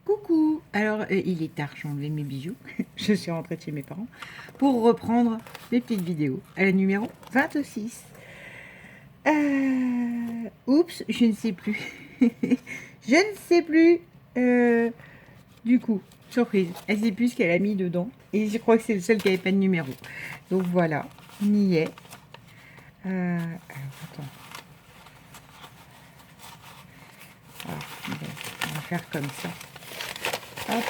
Coucou. Alors, il est tard, j'ai enlevé mes bijoux. Je suis rentrée de chez mes parents pour reprendre mes petites vidéos à la numéro 26. Oups, je ne sais plus. Je ne sais plus. Du coup, surprise, elle sait plus ce qu'elle a mis dedans. Et je crois que c'est le seul qui n'avait pas de numéro. Donc voilà, on y est. Alors, attends. Alors, on va faire comme ça. Hop,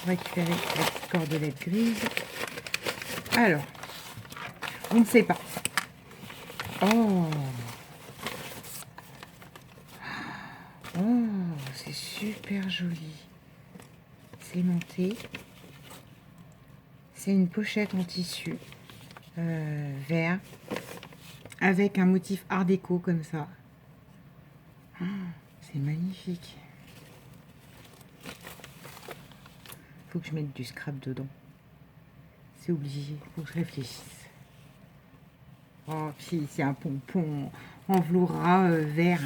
récupérer la petite cordelette grise. Alors, on ne sait pas. Oh, oh, c'est super joli. C'est monté. C'est une pochette en tissu vert avec un motif art déco comme ça. Oh, c'est magnifique. Faut que je mette du scrap dedans. C'est obligé, faut que je réfléchisse. Oh, puis c'est un pompon en velours ras vert.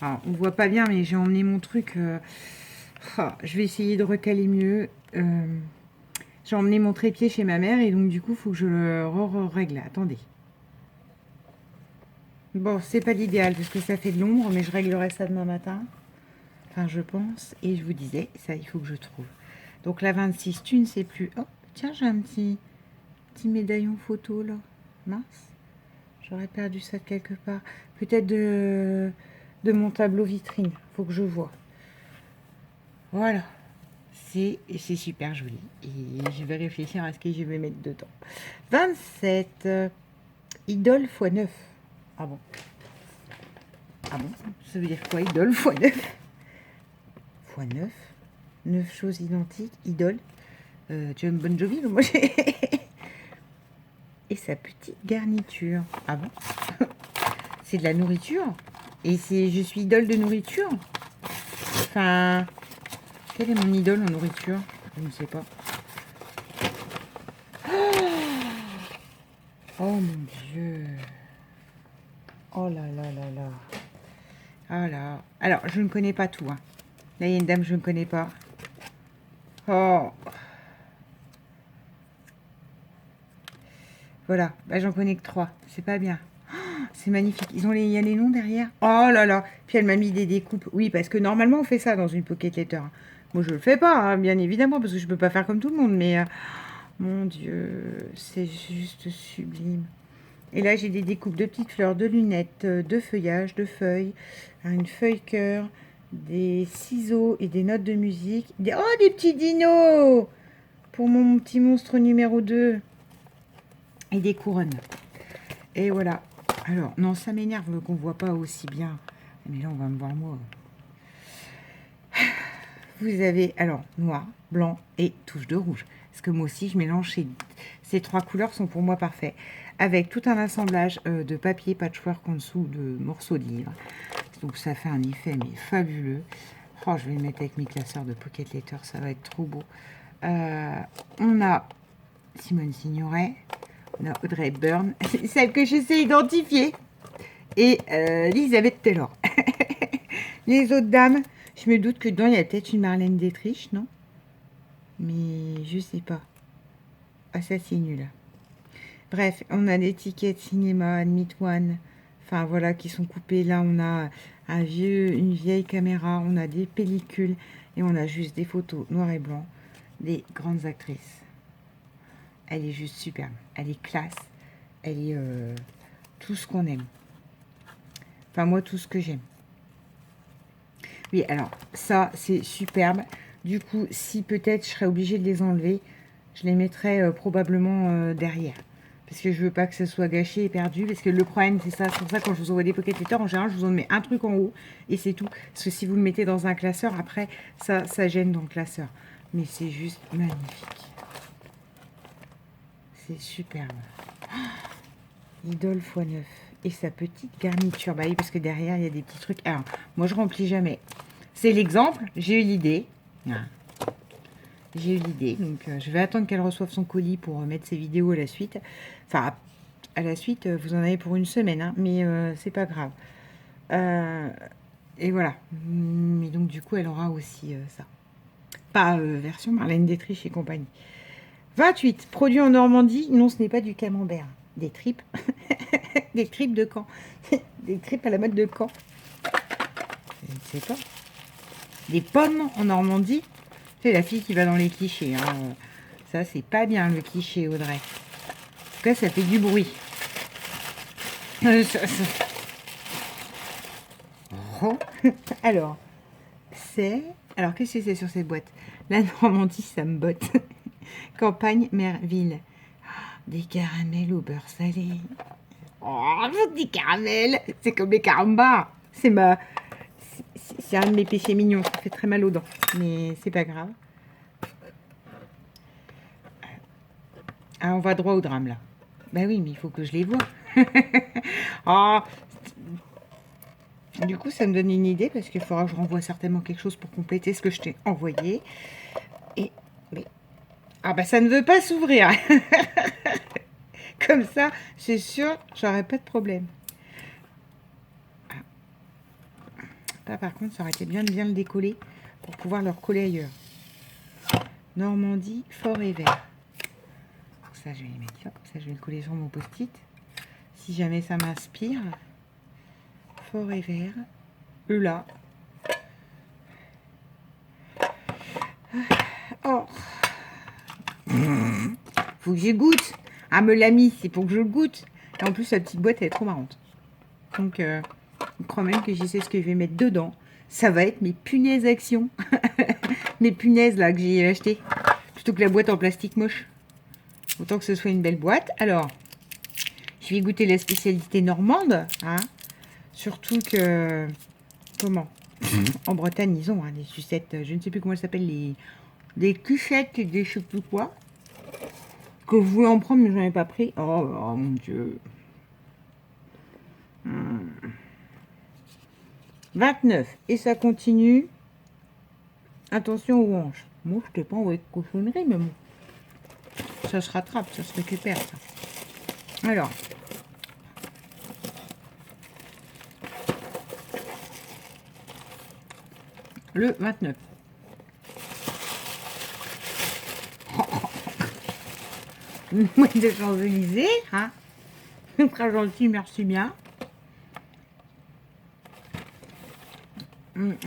Alors, on voit pas bien, mais j'ai emmené mon truc. Je vais essayer de recaler mieux. J'ai emmené mon trépied chez ma mère et donc du coup, il faut que je le règle. Attendez. Bon, c'est pas l'idéal parce que ça fait de l'ombre, mais je réglerai ça demain matin. Enfin, je pense. Et je vous disais, ça, il faut que je trouve. Donc la 26, tu ne sais plus. Oh, tiens, j'ai un petit médaillon photo là. Mince. J'aurais perdu ça de quelque part. Peut-être de mon tableau vitrine. Faut que je vois. Voilà. C'est super joli. Et je vais réfléchir à ce que je vais mettre dedans. 27. Idole x 9. Ah bon? Ah bon? Ça veut dire quoi, idole x 9? x 9? 9 choses identiques. Idole. John Bon Jovi, moi j'ai... Et sa petite garniture. Ah bon? C'est de la nourriture? Et je suis idole de nourriture? Enfin... Quelle est mon idole en nourriture? Je ne sais pas. Oh mon Dieu. Oh là là là là. Ah là. Alors, je ne connais pas tout. Hein. Là, il y a une dame, je ne connais pas. Oh. Voilà. Bah, j'en connais que 3. C'est pas bien. C'est magnifique. Il y a les noms derrière. Oh là là. Puis elle m'a mis des découpes. Oui, parce que normalement, on fait ça dans une pocket letter. Moi, je le fais pas, hein, bien évidemment, parce que je peux pas faire comme tout le monde. Mais, mon Dieu, c'est juste sublime. Et là, j'ai des découpes de petites fleurs, de lunettes, de feuillages, de feuilles, une feuille cœur, des ciseaux et des notes de musique. Oh, des petits dinos pour mon petit monstre numéro 2. Et des couronnes. Et voilà. Alors, non, ça m'énerve qu'on ne voit pas aussi bien. Mais là, on va me voir moi. Vous avez, alors, noir, blanc et touche de rouge. Parce que moi aussi, je mélange ces 3 couleurs sont pour moi parfaits. Avec tout un assemblage de papier patchwork en dessous de morceaux de livres. Donc, ça fait un effet mais fabuleux. Oh, je vais le mettre avec mes classeurs de Pocket Letter, ça va être trop beau. On a Simone Signoret, on a Audrey Hepburn, celle que je sais identifier, et Elizabeth Taylor. Les autres dames, je me doute que dedans, il y a peut-être une Marlène Dietrich, non? Mais je sais pas. Ah, ça, c'est nul. Bref, on a des tickets de cinéma, Admit One, enfin voilà, qui sont coupés. Là, on a une vieille caméra, on a des pellicules, et on a juste des photos noir et blanc des grandes actrices. Elle est juste superbe, elle est classe, elle est tout ce qu'on aime. Enfin, moi, tout ce que j'aime. Oui, alors, ça, c'est superbe. Du coup, si peut-être je serais obligée de les enlever, je les mettrais probablement derrière. Parce que je veux pas que ce soit gâché et perdu. Parce que le problème, c'est ça. C'est pour ça, quand je vous envoie des pocket letters, en général, je vous en mets un truc en haut. Et c'est tout. Parce que si vous le mettez dans un classeur, après, ça gêne dans le classeur. Mais c'est juste magnifique. C'est superbe. Idole x9. Et sa petite garniture. Bah oui, parce que derrière, il y a des petits trucs. Alors, moi, je remplis jamais. C'est l'exemple. J'ai eu l'idée. J'ai eu l'idée. Donc, je vais attendre qu'elle reçoive son colis pour mettre ses vidéos à la suite. Enfin, à la suite, vous en avez pour une semaine. Hein, mais c'est pas grave. Et voilà. Mais donc, du coup, elle aura aussi ça. Pas version Marlène Dietrich et compagnie. 28. Produit en Normandie. Non, ce n'est pas du camembert. Des tripes. Des tripes de Caen. Des tripes à la mode de Caen. Je ne sais pas. Des pommes en Normandie. C'est la fille qui va dans les clichés. Hein. Ça, c'est pas bien le cliché, Audrey. En tout cas, ça fait du bruit. Oh. Alors, c'est... Alors, qu'est-ce que c'est sur cette boîte? La Normandie, ça me botte. Campagne, Merville. Des caramels au beurre salé. Oh, des caramels. C'est comme les carambars. C'est un de mes péchés mignons. Ça fait très mal aux dents. Mais c'est pas grave. Ah, on va droit au drame, là. Bah oui, mais il faut que je les vois. Oh. Du coup, ça me donne une idée, parce qu'il faudra que je renvoie certainement quelque chose pour compléter ce que je t'ai envoyé. Mais... Ah bah ça ne veut pas s'ouvrir. Comme ça, c'est sûr, j'aurais pas de problème. Ah. Par contre, ça aurait été bien de bien le décoller pour pouvoir le recoller ailleurs. Normandie, fort et vert. Ça, je vais les mettre là. Comme ça, je vais le coller sur mon post-it. Si jamais ça m'inspire. Fort et vert. Là. Oh. Faut que je goûte. Ah, me l'a mis, c'est pour que je le goûte. Et en plus, la petite boîte, elle est trop marrante. Donc, je crois même que je sais ce que je vais mettre dedans. Ça va être mes punaises actions. Mes punaises, là, que j'ai achetées. Plutôt que la boîte en plastique moche. Autant que ce soit une belle boîte. Alors, je vais goûter la spécialité normande. Hein. Surtout que... Comment? En Bretagne, ils ont des sucettes. Je ne sais plus comment elles s'appellent. Des cuchettes et des je sais plus quoi. Que je voulais en prendre, mais je n'en ai pas pris. Oh mon Dieu. 29. Et ça continue. Attention aux hanches. Moi, je t'ai pas envoyé de cochonnerie, mais bon. Ça se rattrape, ça se récupère, ça. Alors. Le 29. Moi, de Champs-Élysées, hein. Très gentil, merci bien.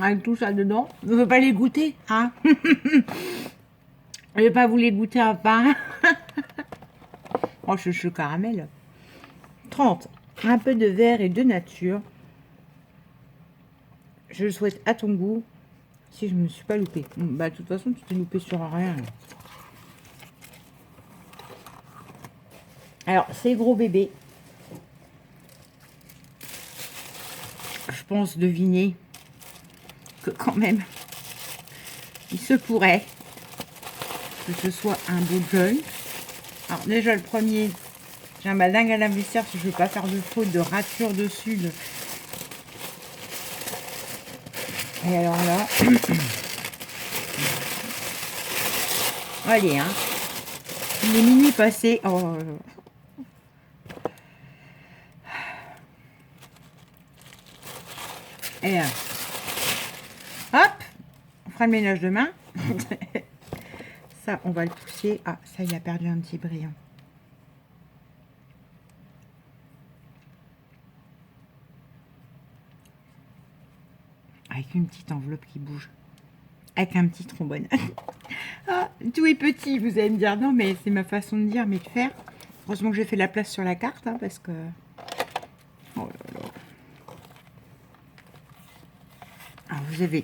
Avec tout ça dedans. Je ne veux pas les goûter, hein. Je ne vais pas vous les goûter à part. Oh, je caramel. 30. Un peu de verre et de nature. Je le souhaite à ton goût. Si je ne me suis pas loupée. Bah, de toute façon, tu t'es loupé sur rien. Là. Alors, c'est gros bébé. Je pense deviner que quand même, il se pourrait que ce soit un beau jeune. Alors déjà, le premier, j'ai un dingue à la vestiaire si je ne veux pas faire de faute, de rature dessus. Et alors là... Allez, hein. Il est minuit passé. Oh. Et hop, on fera le ménage demain. Ça, on va le pousser. Ah, ça, il a perdu un petit brillant. Avec une petite enveloppe qui bouge. Avec un petit trombone. Ah, tout est petit, vous allez me dire. Non, mais c'est ma façon de dire, mais de faire. Heureusement que j'ai fait la place sur la carte, hein, parce que... Oh là là. Alors, vous avez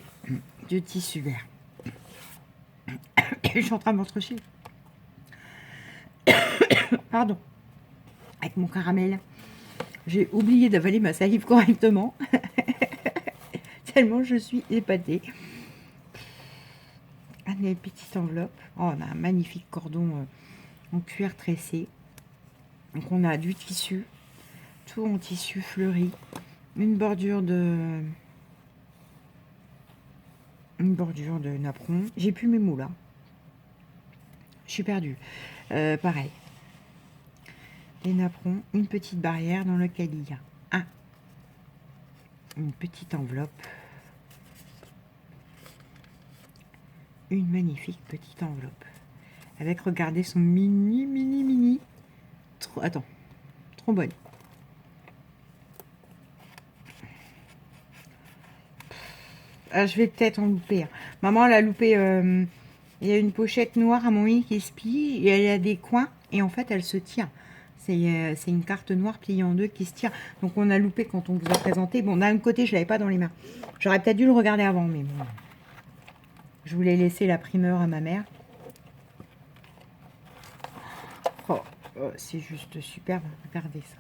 du tissu vert. Je suis en train de m'entrechier. Pardon. Avec mon caramel. J'ai oublié d'avaler ma salive correctement. Tellement je suis épatée. Une petite enveloppe. Oh, on a un magnifique cordon en cuir tressé. Donc on a du tissu. Tout en tissu fleuri. Une bordure de napperon. J'ai plus mes mots là. Je suis perdue. Pareil. Les napperons, une petite barrière dans laquelle il y a une petite enveloppe. une magnifique petite enveloppe. Avec, regardez, son mini. Attends, trop bonne. Ah, je vais peut-être en louper. Maman, elle a loupé. Il y a une pochette noire à mon lit qui se plie. Et elle a des coins. Et en fait, elle se tire. C'est une carte noire pliée en deux qui se tire. Donc, on a loupé quand on vous a présenté. Bon, d'un côté, je ne l'avais pas dans les mains. J'aurais peut-être dû le regarder avant. Mais bon. Je voulais laisser la primeur à ma mère. Oh, c'est juste superbe. Regardez ça.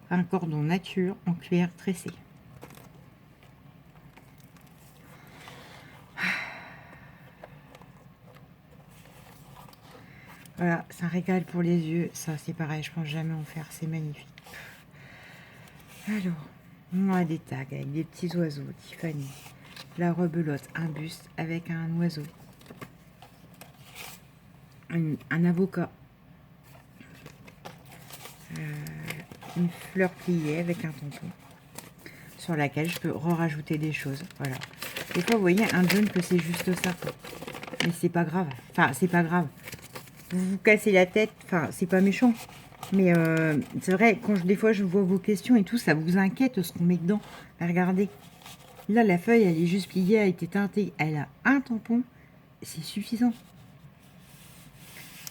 Un cordon nature en cuir tressé. Voilà, c'est un régal pour les yeux. Ça, c'est pareil, je pense jamais en faire. C'est magnifique. Alors, on a des tags avec des petits oiseaux. Tiffany. La rebelote, un buste avec un oiseau. Un avocat. Une fleur pliée avec un tampon. Sur laquelle je peux rajouter des choses. Voilà. Des fois, vous voyez, un jaune que c'est juste ça. Quoi. Mais c'est pas grave. Enfin, c'est pas grave. Vous vous cassez la tête. Enfin, c'est pas méchant. Mais c'est vrai, quand des fois je vois vos questions et tout, ça vous inquiète ce qu'on met dedans. Regardez. Là, la feuille, elle est juste pliée, elle a été teintée. Elle a un tampon. C'est suffisant.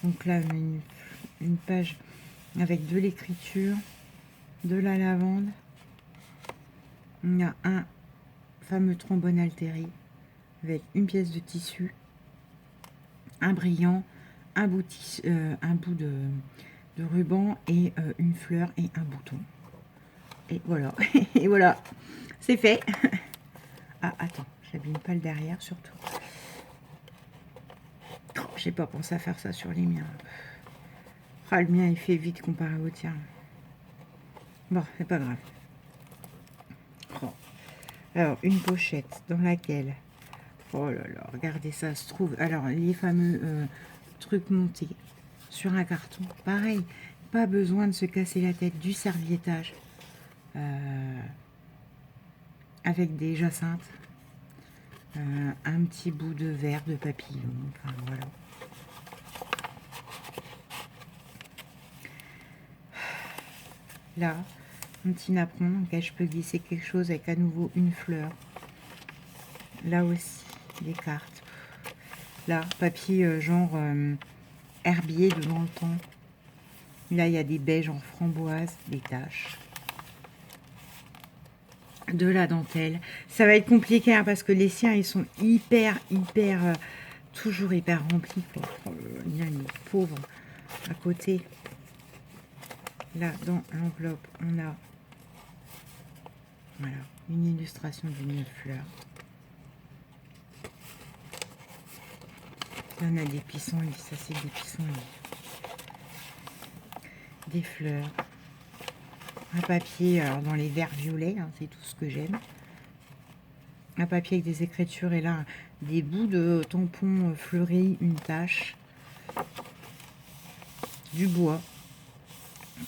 Donc là, on a une page avec de l'écriture, de la lavande. On a un fameux trombone altéré avec une pièce de tissu, un brillant, un bout de ruban et une fleur et un bouton. Et voilà, et voilà, c'est fait. Ah, attends, j'abîme pas le derrière surtout. Oh, j'ai pas pensé à faire ça sur les miens. Ah, le mien il fait vite comparé au tien. Bon, c'est pas grave. Oh. Alors, une pochette dans laquelle... Oh là là, regardez ça, se trouve... Alors, les fameux trucs montés sur un carton. Pareil, pas besoin de se casser la tête. Du serviettage. Avec des jacinthes. Un petit bout de verre de papillon. Enfin, voilà. Là, un petit napperon dans lequel je peux glisser quelque chose avec à nouveau une fleur. Là aussi, des cartes. Là, papier genre herbier de dans le temps. Là, il y a des beiges en framboise, des taches. De la dentelle. Ça va être compliqué hein, parce que les siens, ils sont hyper, toujours hyper remplis. Quoi. Oh, il y a une pauvre à côté. Là, dans l'enveloppe, on a voilà, une illustration d'une fleur. Là, on a des pissenlits, ça c'est des pissenlits. Des fleurs. Un papier, alors dans les verts violets, hein, c'est tout ce que j'aime. Un papier avec des écritures et là, des bouts de tampons fleuris, une tache. Du bois.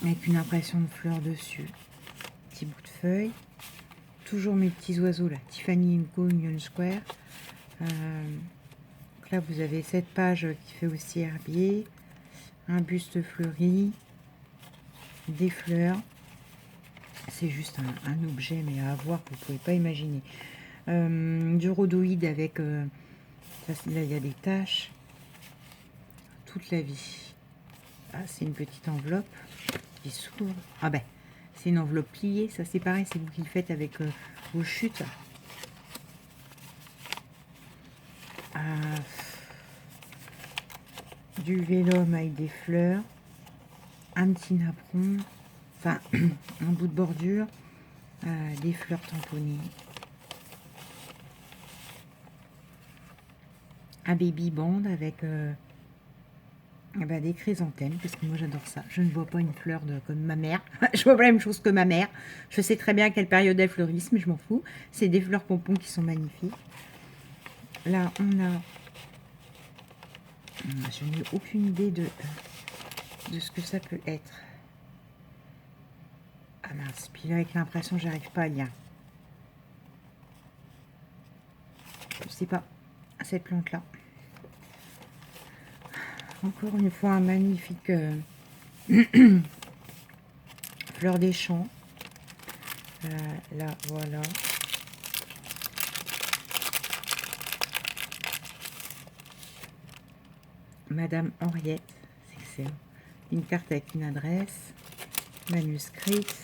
Avec une impression de fleurs dessus. Petit bout de feuille. Toujours mes petits oiseaux là. Tiffany & Co. Union Square. Là, vous avez cette page qui fait aussi herbier. Un buste fleuri. Des fleurs. C'est juste un objet, mais à avoir, vous ne pouvez pas imaginer. Du rhodoïde avec... là, il y a des taches. Toute la vie. Ah, c'est une petite enveloppe qui s'ouvre. Ah ben, c'est une enveloppe pliée. Ça, c'est pareil, c'est vous qui le faites avec vos chutes. Du vélum avec des fleurs. Un petit napperon. Enfin, un bout de bordure. Des fleurs tamponnées. Un baby band avec des chrysanthèmes, parce que moi j'adore ça. Je ne vois pas une fleur comme ma mère. Je vois pas la même chose que ma mère. Je sais très bien à quelle période elles fleurissent, mais je m'en fous. C'est des fleurs pompons qui sont magnifiques. Là, on a... Je n'ai aucune idée de ce que ça peut être. Ah mince, puis là avec l'impression, j'arrive pas à lire. Je sais pas, cette plante-là. Encore une fois, un magnifique fleur des champs. Là, voilà. Madame Henriette, c'est excellent. Une carte avec une adresse, manuscrite,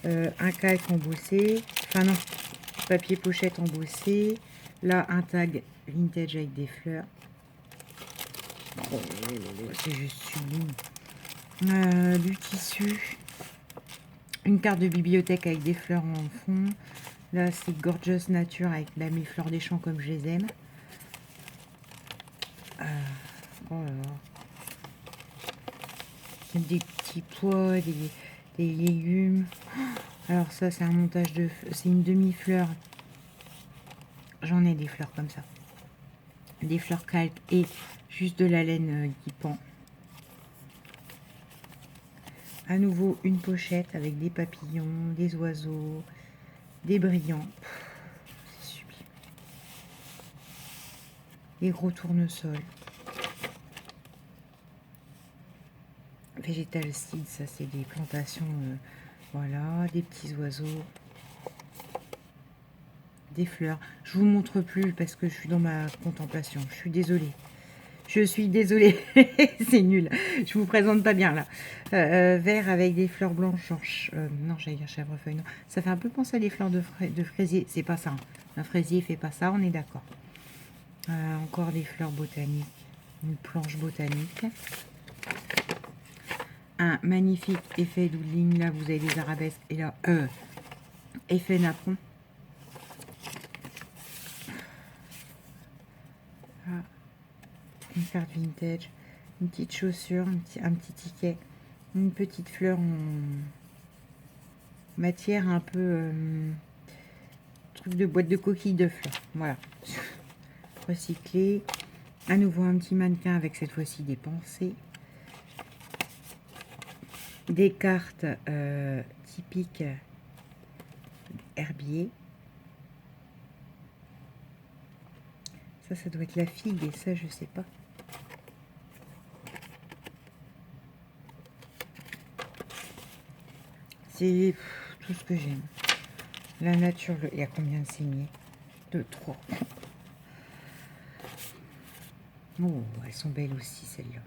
un calque embossé, enfin non, papier pochette embossé. Là, un tag vintage avec des fleurs. Oh, c'est juste sublime. Du tissu. Une carte de bibliothèque avec des fleurs en fond. Là, c'est Gorgeous Nature avec mes fleurs des champs comme je les aime. Oh là là. Des petits pois, des légumes. Alors ça, c'est un montage de... C'est une demi-fleur. J'en ai des fleurs comme ça. Des fleurs calques et juste de la laine qui pend. À nouveau, une pochette avec des papillons, des oiseaux, des brillants. C'est sublime. Des gros tournesols. Vegetal Seed, ça c'est des plantations, voilà, des petits oiseaux, des fleurs. Je vous montre plus parce que je suis dans ma contemplation. Je suis désolée. Je suis désolée, c'est nul. Je vous présente pas bien là. Vert avec des fleurs blanches. Non, j'allais dire chèvrefeuille. Non, ça fait un peu penser à des fleurs de fraisier. C'est pas ça. Hein. Un fraisier fait pas ça. On est d'accord. Encore des fleurs botaniques. Une planche botanique. Un magnifique effet doodling. Là, vous avez des arabesques. Et là, effet napperon. Ah, une carte vintage. Une petite chaussure. Un petit ticket. Une petite fleur en matière un peu... truc de boîte de coquilles de fleurs. Voilà. Recyclé. À nouveau, un petit mannequin avec cette fois-ci des pensées. Des cartes typiques herbier. Ça doit être la figue et ça, je sais pas. C'est tout ce que j'aime. La nature, il y a combien de signées? 2, 3. Oh, elles sont belles aussi, celles-là.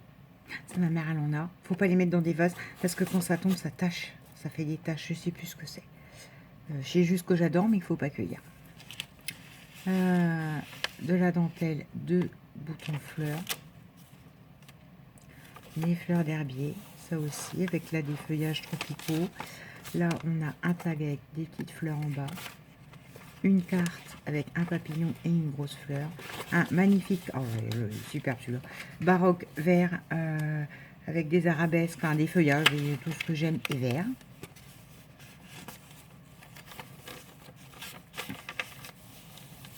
Ça, ma mère, elle en a. Faut pas les mettre dans des vases parce que quand ça tombe, ça tâche. Ça fait des taches, je sais plus ce que c'est. Je sais juste que j'adore, mais il faut pas cueillir. De la dentelle, 2 boutons fleurs. Les fleurs d'herbier, ça aussi, avec là des feuillages tropicaux. Là, on a un tag avec des petites fleurs en bas. Une carte avec un papillon et une grosse fleur. Un magnifique, oh, super celui-là, baroque vert avec des arabesques, enfin des feuillages et tout ce que j'aime est vert.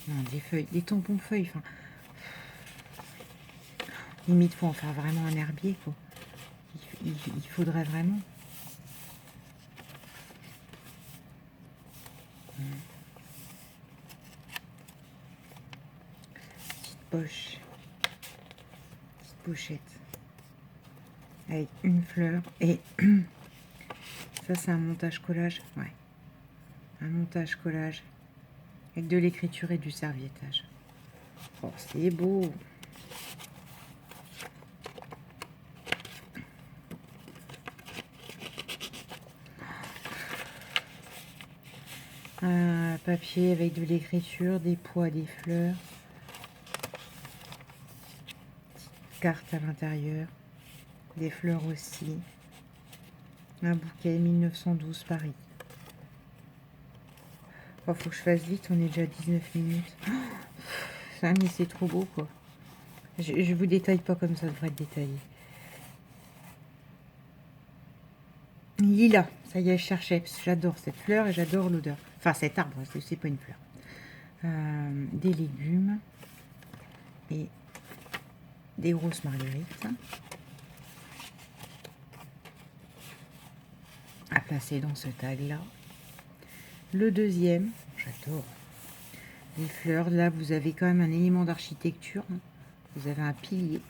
Non, des feuilles, des tampons feuilles, enfin. Limite, faut en faire vraiment un herbier, quoi. Il faudrait vraiment. Petite poche. Petite pochette. Avec une fleur. Et ça, c'est un montage collage. Ouais. Un montage collage. Avec de l'écriture et du serviettage. Oh, c'est beau. Un papier avec de l'écriture, des pois, des fleurs. Petite carte à l'intérieur. Des fleurs aussi. Un bouquet 1912 Paris. Oh, faut que je fasse vite, on est déjà à 19 minutes. Oh, ça, mais c'est trop beau, quoi. Je vous détaille pas comme ça devrait être détaillé. Lila, ça y est, je cherchais, parce que j'adore cette fleur et j'adore l'odeur. Enfin, cet arbre, c'est pas une fleur. Des légumes et des grosses marguerites à placer dans ce tag-là. Le deuxième, j'adore. Les fleurs, là, vous avez quand même un élément d'architecture. Vous avez un pilier.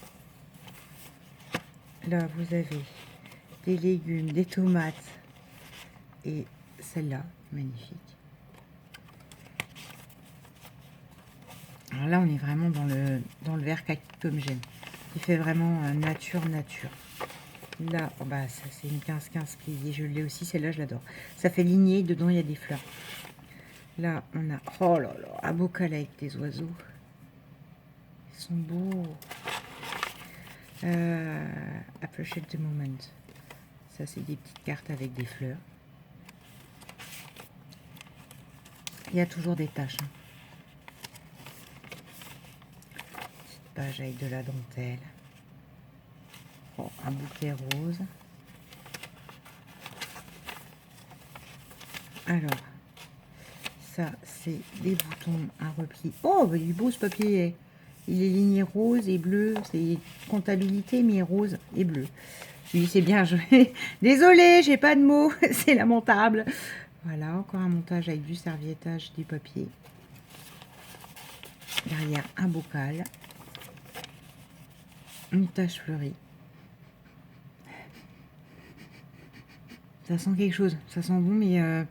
Là, vous avez des légumes, des tomates et celle-là, magnifique. Alors là, on est vraiment dans le vert kaki comme j'aime. Il fait vraiment nature. Là, oh bah, ça c'est une 15-15 pliée. Je l'ai aussi, celle-là, je l'adore. Ça fait lignée, dedans, il y a des fleurs. Là, on a, oh là là, un bocal avec des oiseaux. Ils sont beaux. Appreciate the moment. Ça, c'est des petites cartes avec des fleurs. Il y a toujours des taches. Hein. Petite page avec de la dentelle. Oh, un bouquet rose. Alors, ça, c'est des boutons à repli. Oh, bah, il est beau ce papier. Il est ligné rose et bleu. C'est comptabilité, mais rose et bleu. Oui, c'est bien joué. Désolée, j'ai pas de mots. C'est lamentable. Voilà, encore un montage avec du serviettage, du papier. Derrière, un bocal. Une tache fleurie. Ça sent quelque chose. Ça sent bon, mais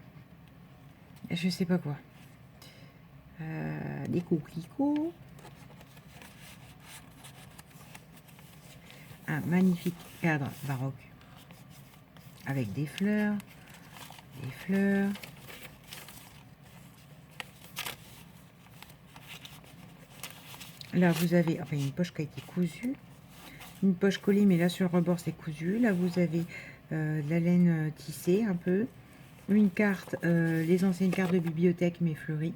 je sais pas quoi. Des coquelicots. Un magnifique cadre baroque avec des fleurs. Des fleurs. Là, vous avez enfin, une poche qui a été cousue. Une poche collée, mais là, sur le rebord, c'est cousu. Là, vous avez de la laine tissée, un peu. Une carte, les anciennes cartes de bibliothèque, mais fleuries.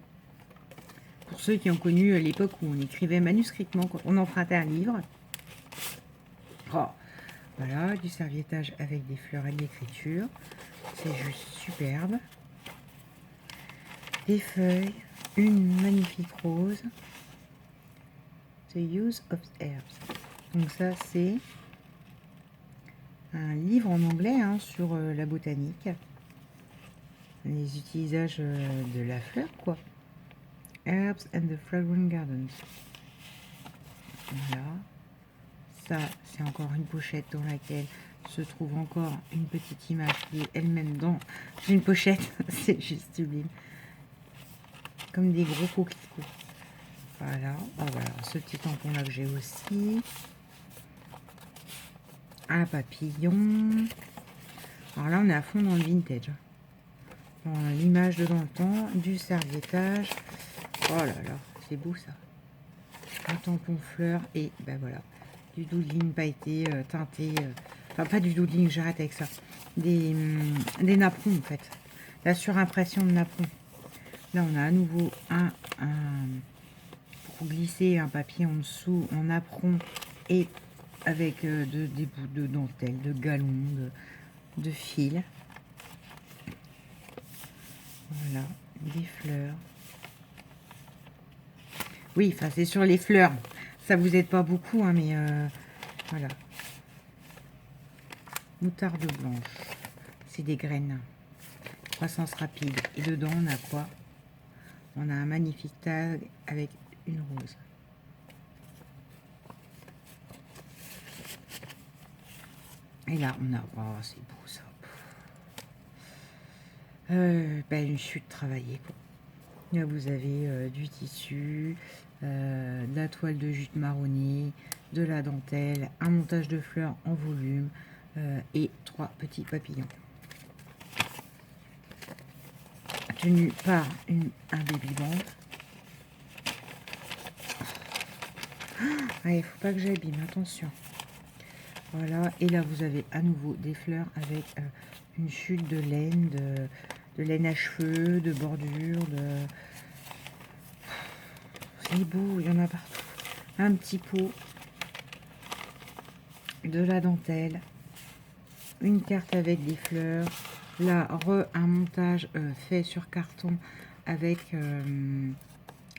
Pour ceux qui ont connu l'époque où on écrivait manuscritement, quand on empruntait un livre. Oh, voilà, du serviettage avec des fleurs et de l'écriture. C'est juste superbe. Des feuilles, une magnifique rose. The Use of Herbs. Donc ça, c'est un livre en anglais hein, sur la botanique. Les utilisages de la fleur, quoi. Herbs and the Fragrant Gardens. Voilà. Ça, c'est encore une pochette dans laquelle se trouve encore une petite image qui est elle-même dans une pochette. C'est juste sublime. Comme des gros coquelicots. Voilà. Ah, voilà. Ce petit tampon là que j'ai aussi. Un papillon. Alors là, on est à fond dans le vintage. Dans l'image de dans le temps, du serviettage. Oh là là, c'est beau ça. Un tampon fleur et ben voilà. Du doodling pailleté, teinté. Enfin, pas du doodling, j'arrête avec ça. Des napperons en fait. La surimpression de napperons. Là, on a à nouveau pour glisser un papier en dessous, en napperon et avec des bouts de dentelle, de galon, de fil. Voilà, des fleurs. Oui, enfin, c'est sur les fleurs. Ça vous aide pas beaucoup, hein, mais voilà. Moutarde blanche. C'est des graines. Croissance rapide. Et dedans, on a quoi? On a un magnifique tag avec une rose. Et là, on a... Oh, c'est beau, ça. Ben, une chute travaillée, quoi. Là, vous avez du tissu, de la toile de jute marronnier, de la dentelle, un montage de fleurs en volume et 3 petits papillons. Tenu par un baby band. Ah, il faut pas que j'abîme, attention. Voilà, et là vous avez à nouveau des fleurs avec une chute de laine, de laine à cheveux, de bordure, de... C'est beau, il y en a partout. Un petit pot, de la dentelle, une carte avec des fleurs, là, un montage fait sur carton avec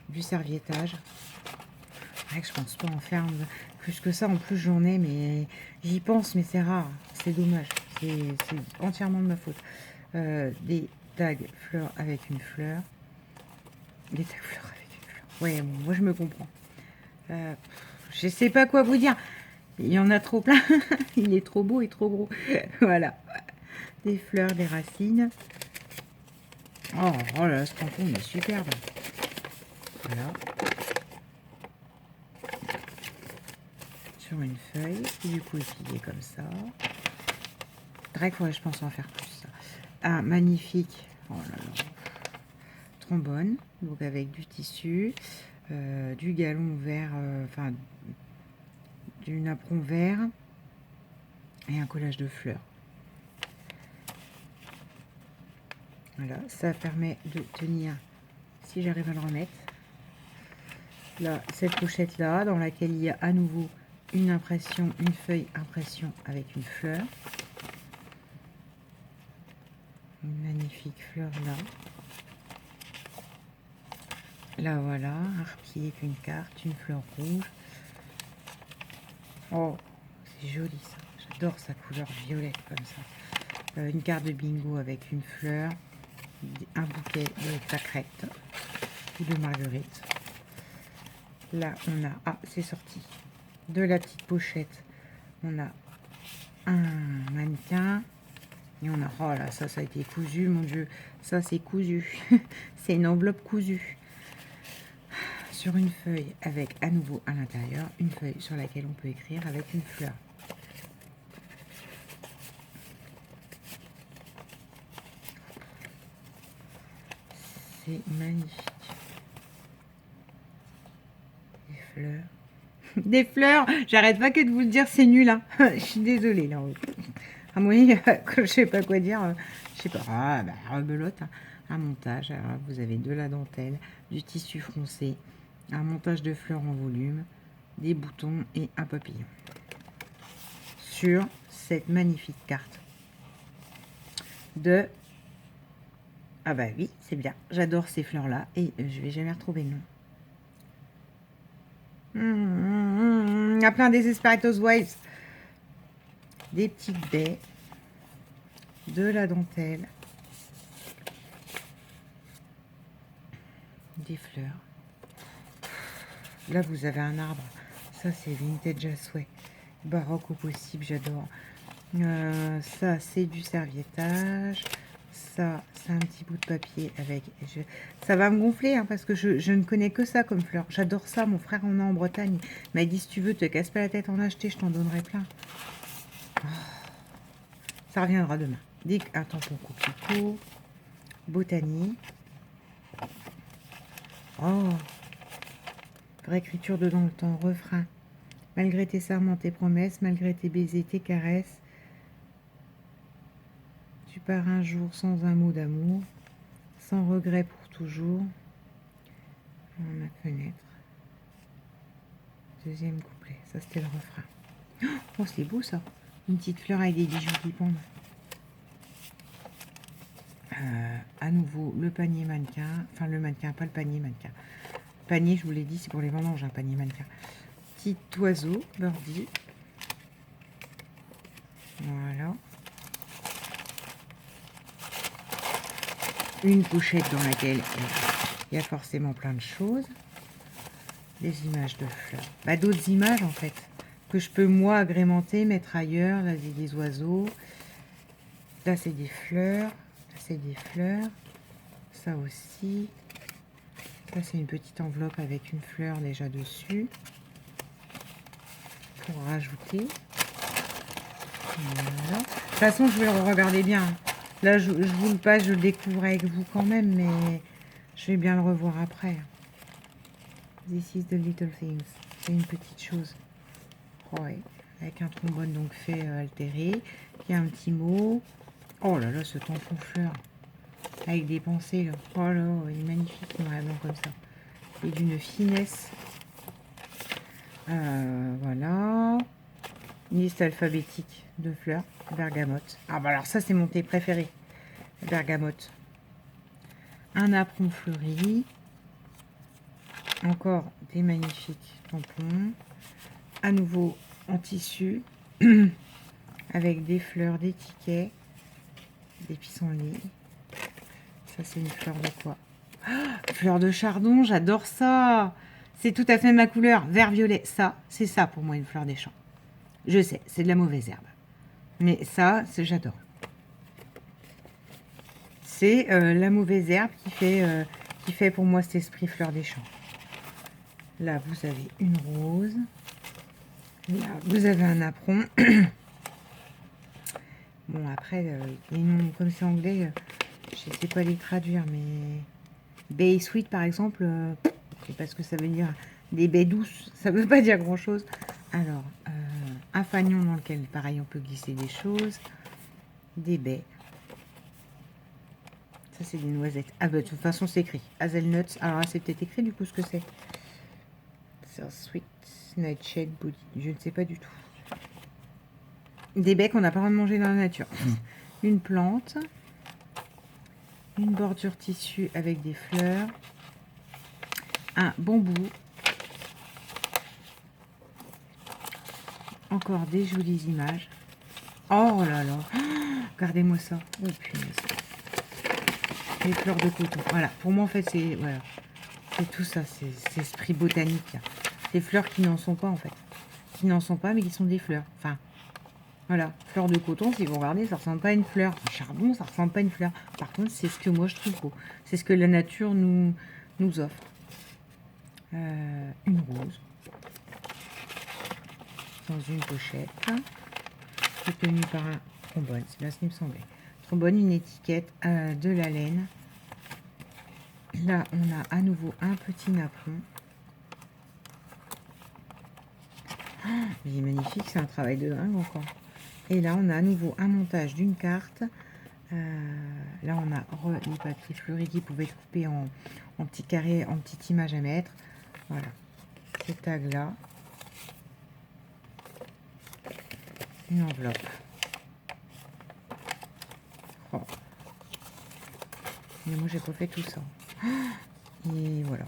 du serviettage. Ouais, je pense pas en faire plus que ça. En plus, j'en ai, mais j'y pense, mais c'est rare. C'est dommage. C'est entièrement de ma faute. Des tags fleurs avec une fleur. Des tags fleurs avec une fleur. Ouais, bon, moi je me comprends. Je sais pas quoi vous dire. Il y en a trop plein. Il est trop beau et trop gros. Voilà. Des fleurs, des racines. Oh, oh là, ce tampon il est superbe. Voilà. Sur une feuille. Et du coup, plié comme ça. Drake, ouais, je pense en faire plus. Ça. Un magnifique. Oh là là. Trombone. Donc avec du tissu. Du galon vert. Enfin, du napperon vert. Et un collage de fleurs. Voilà, ça permet de tenir, si j'arrive à le remettre, là, cette pochette là, dans laquelle il y a à nouveau une impression, une feuille impression avec une fleur. Une magnifique fleur là. Là voilà, harpier avec une carte, une fleur rouge. Oh, c'est joli ça. J'adore sa couleur violette comme ça. Une carte de bingo avec une fleur. Un bouquet de pâquerettes ou de marguerite. Là, on a... Ah, c'est sorti. De la petite pochette, on a un mannequin. Et on a... Oh là, ça a été cousu, mon Dieu. Ça, c'est cousu. C'est une enveloppe cousue. Sur une feuille avec à nouveau à l'intérieur, une feuille sur laquelle on peut écrire avec une fleur. C'est magnifique. Des fleurs. Des fleurs. J'arrête pas que de vous le dire, c'est nul. Hein. Je suis désolée là. À mon avis, je sais pas quoi dire. Je sais pas. Ah bah rebelote. Hein. Un montage. Alors, vous avez de la dentelle, du tissu froncé, un montage de fleurs en volume, des boutons et un papillon. Sur cette magnifique carte de... Ah bah oui, c'est bien. J'adore ces fleurs-là et je vais jamais retrouver le nom. Il y a plein des Esperitos Waves. Des petites baies. De la dentelle. Des fleurs. Là, vous avez un arbre. Ça, c'est vintage à souhait. Baroque au possible, j'adore. Ça, c'est du serviettage. Ça, c'est un petit bout de papier avec... Ça va me gonfler, hein, parce que je ne connais que ça comme fleur. J'adore ça, mon frère en a en Bretagne. Il m'a dit, si tu veux, te casse pas la tête en acheter, je t'en donnerai plein. Oh, ça reviendra demain. Un tampon coquelicot. Botanie. Oh, vraie écriture dedans le temps, refrain. Malgré tes serments, tes promesses, malgré tes baisers, tes caresses, tu pars un jour sans un mot d'amour, sans regret pour toujours. Dans ma fenêtre. Deuxième couplet, ça c'était le refrain. Oh, c'est beau ça. Une petite fleur avec des bijoux qui pendent. À nouveau, le panier mannequin. Enfin, le mannequin, pas le panier mannequin. Panier, je vous l'ai dit, c'est pour les vendanges, un panier mannequin. Petit oiseau, birdie. Voilà. Une pochette dans laquelle il y a forcément plein de choses. Des images de fleurs. Bah, d'autres images, en fait, que je peux, moi, agrémenter, mettre ailleurs. Là, c'est des oiseaux. Là, c'est des fleurs. Là, c'est des fleurs. Ça aussi. Là, c'est une petite enveloppe avec une fleur déjà dessus. Pour rajouter. Voilà. De toute façon, je vais le regarder bien. Là, je vous le passe, je le découvre avec vous quand même, mais je vais bien le revoir après. This is the little things. C'est une petite chose. Ouais. Avec un trombone donc fait altéré. Il y a un petit mot. Oh là là, ce tampon fleur. Avec des pensées. Là. Oh là, il est magnifique noir et blanc comme ça. Et d'une finesse. Voilà. Une liste alphabétique de fleurs. Bergamote. Ah bah alors ça, c'est mon thé préféré. Bergamote. Un apron fleuri. Encore des magnifiques tampons. À nouveau en tissu. Avec des fleurs, des tickets. Des pissenlits. Ça, c'est une fleur de quoi? Ah, fleur de chardon, j'adore ça. C'est tout à fait ma couleur. Vert-violet. Ça, c'est ça pour moi, une fleur des champs. Je sais, c'est de la mauvaise herbe. Mais ça, j'adore. C'est la mauvaise herbe qui fait pour moi cet esprit fleur des champs. Là, vous avez une rose. Là, vous avez un apron. Bon, après, les noms, comme c'est anglais, je ne sais pas les traduire, mais baie sweet, par exemple, je ne sais pas ce que ça veut dire. Des baies douces, ça ne veut pas dire grand-chose. Alors, un fanion dans lequel, pareil, on peut glisser des choses. Des baies. Ça, c'est des noisettes. Ah, bah, de toute façon, c'est écrit. Hazelnuts. Alors, là, c'est peut-être écrit, du coup, ce que c'est. Sweet Nightshade Body. Je ne sais pas du tout. Des baies qu'on n'a pas le droit de manger dans la nature. Une plante. Une bordure tissu avec des fleurs. Un bambou. Encore des jolies images. Oh là là. Regardez-moi ça. Oh punaise. Les fleurs de coton. Voilà. Pour moi, en fait, c'est voilà. C'est tout ça. C'est esprit botanique. Des fleurs qui n'en sont pas, en fait. Qui n'en sont pas, mais qui sont des fleurs. Enfin, voilà. Fleurs de coton, si vous regardez, ça ressemble pas à une fleur. Un charbon, ça ressemble pas à une fleur. Par contre, c'est ce que moi, je trouve beau. C'est ce que la nature nous offre. Une rose. Dans une pochette. Qui est tenue par un trombone. C'est bien ce qui me semblait. Trombone, une étiquette, de la laine. Là, on a à nouveau un petit napperon. Il est magnifique, c'est un travail de dingue encore. Et là, on a à nouveau un montage d'une carte. Là, on a les papiers fleuris qui pouvaient être coupés en petits carrés, en petites images à mettre. Voilà, ces tags-là. Une enveloppe. Oh. Mais moi, j'ai pas fait tout ça. Et voilà.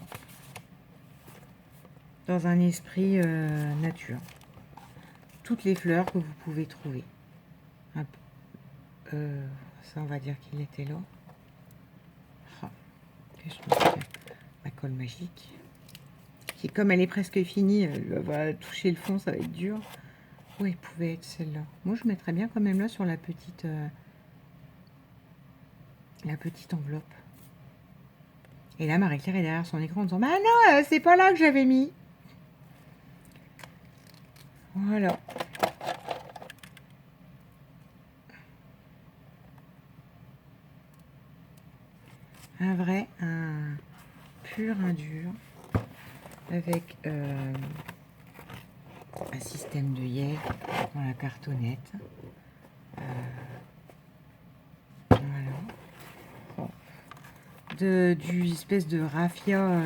Dans un esprit nature. Toutes les fleurs que vous pouvez trouver. Ça, on va dire qu'il était là. Oh, qu'est-ce que je me fais? Ma colle magique. Qui, comme elle est presque finie, elle va toucher le fond, ça va être dur. Oui, il pouvait être celle-là. Moi, je mettrais bien quand même là sur la petite enveloppe. Et là, Marie-Claire est derrière son écran en disant « Ah non, c'est pas là que j'avais mis !» Voilà. Un vrai, un pur, un dur, avec un système de yel dans la cartonnette. Voilà. Oh. Du espèce de raffia